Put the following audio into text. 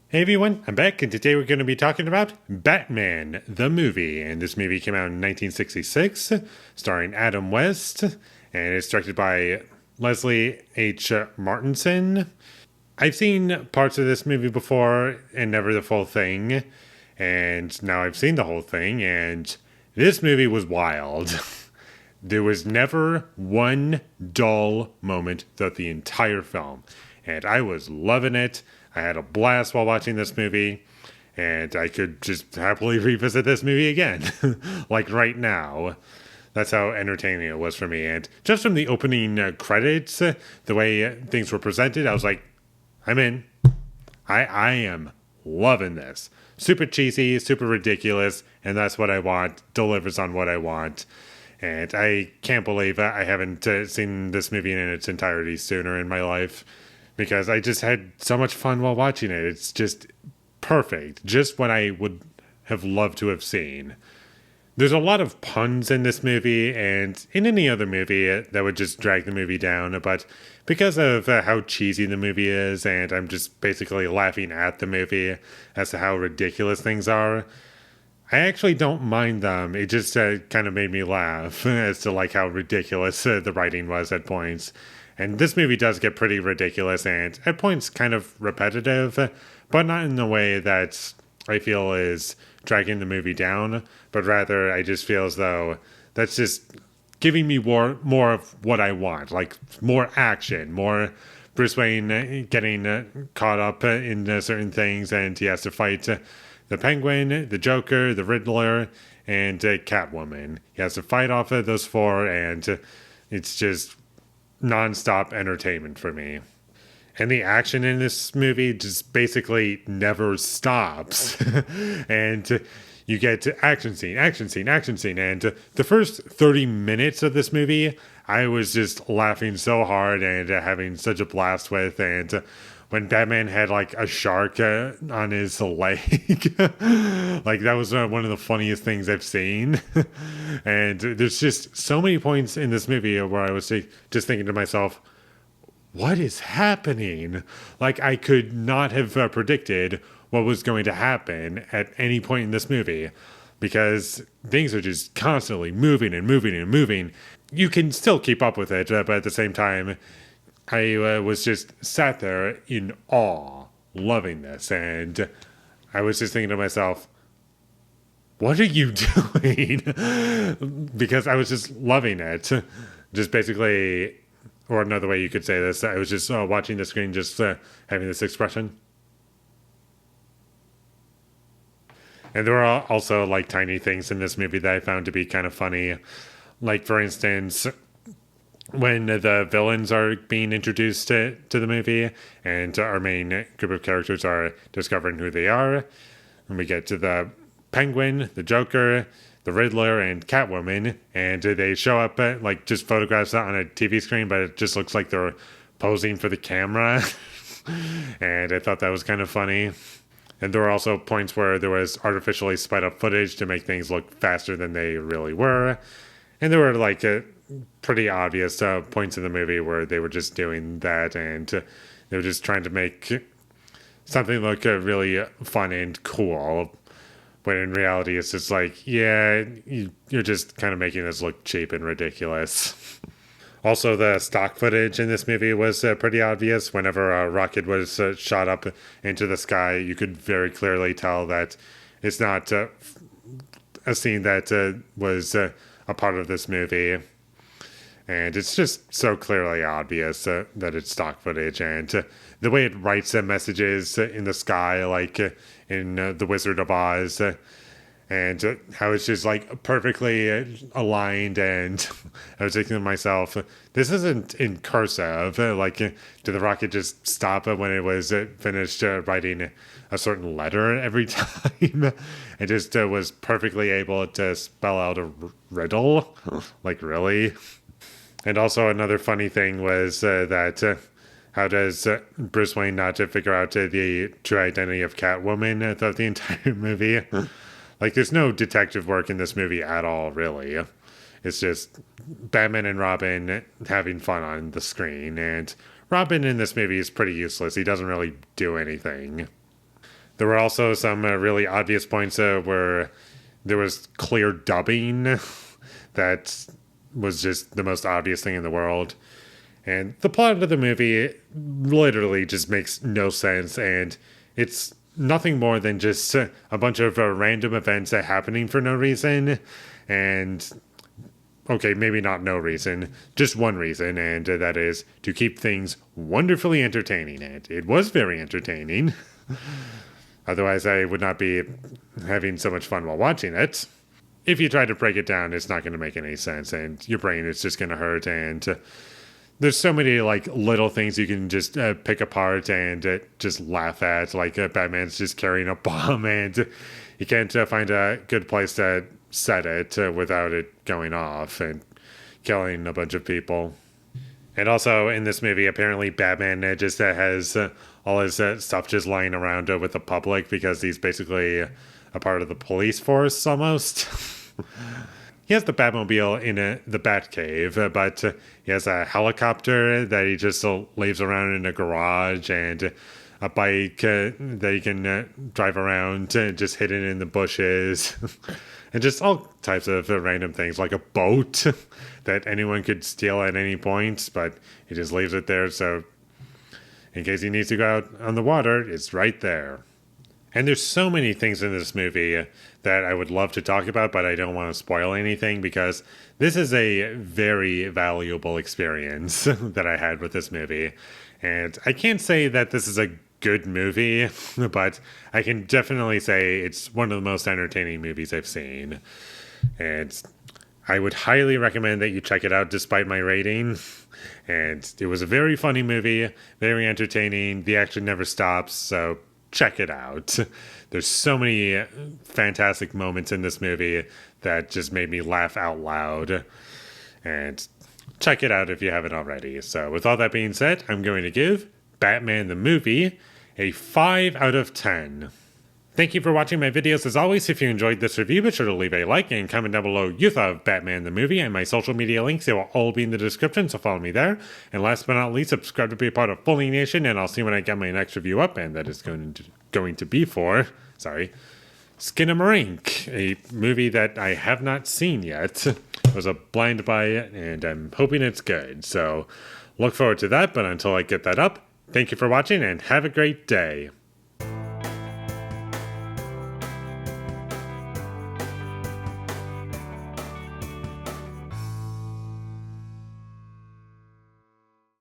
Hey everyone, I'm back, and today we're going to be talking about Batman, the movie. And this movie came out in 1966, starring Adam West, and it's directed by Leslie H. Martinson. I've seen parts of this movie before and never the full thing, and now I've seen the whole thing, and this movie was wild. There was never one dull moment throughout the entire film, and I was loving it. I had a blast while watching this movie, and I could just happily revisit this movie again, like right now. That's how entertaining it was for me. And just from the opening credits, the way things were presented, I was like, I'm in. I am loving this. Super cheesy, super ridiculous, and that's what I want. Delivers on what I want. And I can't believe I haven't seen this movie in its entirety sooner in my life because I just had so much fun while watching it. It's just perfect. Just what I would have loved to have seen. There's a lot of puns in this movie and in any other movie that would just drag the movie down, but because of how cheesy the movie is and I'm just basically laughing at the movie as to how ridiculous things are, I actually don't mind them. It just kind of made me laugh as to like how ridiculous the writing was at points. And this movie does get pretty ridiculous and at points kind of repetitive, but not in the way that I feel is dragging the movie down, but rather I just feel as though that's just giving me more of what I want, like more action, more Bruce Wayne getting caught up in certain things, and he has to fight the Penguin, the Joker, the Riddler, and Catwoman. He has to fight off of those four, and it's just nonstop entertainment for me. And the action in this movie just basically never stops. And you get action scene, action scene, action scene. And the first 30 minutes of this movie, I was just laughing so hard and having such a blast with. And when Batman had like a shark on his leg, like that was one of the funniest things I've seen. And there's just so many points in this movie where I was just thinking to myself, what is happening? Like, I could not have predicted what was going to happen at any point in this movie because things are just constantly moving and moving and moving. You can still keep up with it, but at the same time, I was just sat there in awe, loving this. And I was just thinking to myself, what are you doing? Because I was just loving it. Just basically, or another way you could say this, I was just watching the screen, just having this expression. And there are also like tiny things in this movie that I found to be kind of funny. Like, for instance, when the villains are being introduced to the movie and our main group of characters are discovering who they are, and we get to the Penguin, the Joker, the Riddler, and Catwoman, and they show up like just photographs on a TV screen, but it just looks like they're posing for the camera. And I thought that was kind of funny. And there were also points where there was artificially sped up footage to make things look faster than they really were. And there were like pretty obvious points in the movie where they were just doing that, and they were just trying to make something look really fun and cool. When in reality, it's just like, yeah, you're just kind of making this look cheap and ridiculous. Also, the stock footage in this movie was pretty obvious. Whenever a rocket was shot up into the sky, you could very clearly tell that it's not a scene that was a part of this movie. And it's just so clearly obvious that it's stock footage. And the way it writes messages in the sky, like in The Wizard of Oz, and how it's just like perfectly aligned. And I was thinking to myself, this isn't in cursive. Like, did the rocket just stop when it was finished writing a certain letter every time? It just was perfectly able to spell out a riddle. Like, really? And also another funny thing was that how does Bruce Wayne not to figure out the true identity of Catwoman throughout the entire movie? Like, there's no detective work in this movie at all, really. It's just Batman and Robin having fun on the screen. And Robin in this movie is pretty useless. He doesn't really do anything. There were also some really obvious points where there was clear dubbing that was just the most obvious thing in the world. And the plot of the movie literally just makes no sense, and it's nothing more than just a bunch of random events happening for no reason. And okay, maybe not no reason, just one reason, and that is to keep things wonderfully entertaining. And it was very entertaining. Otherwise, I would not be having so much fun while watching it. If you try to break it down, it's not going to make any sense, and your brain is just going to hurt. And there's so many like little things you can just pick apart and just laugh at. Like Batman's just carrying a bomb, and you can't find a good place to set it without it going off and killing a bunch of people. And also in this movie, apparently Batman just has all his stuff just lying around with the public because he's basically a part of the police force almost. He has the Batmobile in the Batcave, but he has a helicopter that he just leaves around in a garage, and a bike that he can drive around, just hidden in the bushes, and just all types of random things, like a boat that anyone could steal at any point, but he just leaves it there, so in case he needs to go out on the water, it's right there. And there's so many things in this movie that I would love to talk about, but I don't want to spoil anything because this is a very valuable experience that I had with this movie. And I can't say that this is a good movie, but I can definitely say it's one of the most entertaining movies I've seen. And I would highly recommend that you check it out despite my rating. And it was a very funny movie, very entertaining. The action never stops, so check it out. There's so many fantastic moments in this movie that just made me laugh out loud. And check it out if you haven't already. So with all that being said, I'm going to give Batman the movie a 5 out of 10. Thank you for watching my videos. As always, if you enjoyed this review, be sure to leave a like and comment down below you thought of Batman the movie, and my social media links, they will all be in the description, so follow me there. And last but not least, subscribe to be a part of Foley Nation, and I'll see when I get my next review up, and that is going to be for, Skinamarink, a movie that I have not seen yet. It was a blind buy, and I'm hoping it's good. So look forward to that, but until I get that up, thank you for watching, and have a great day.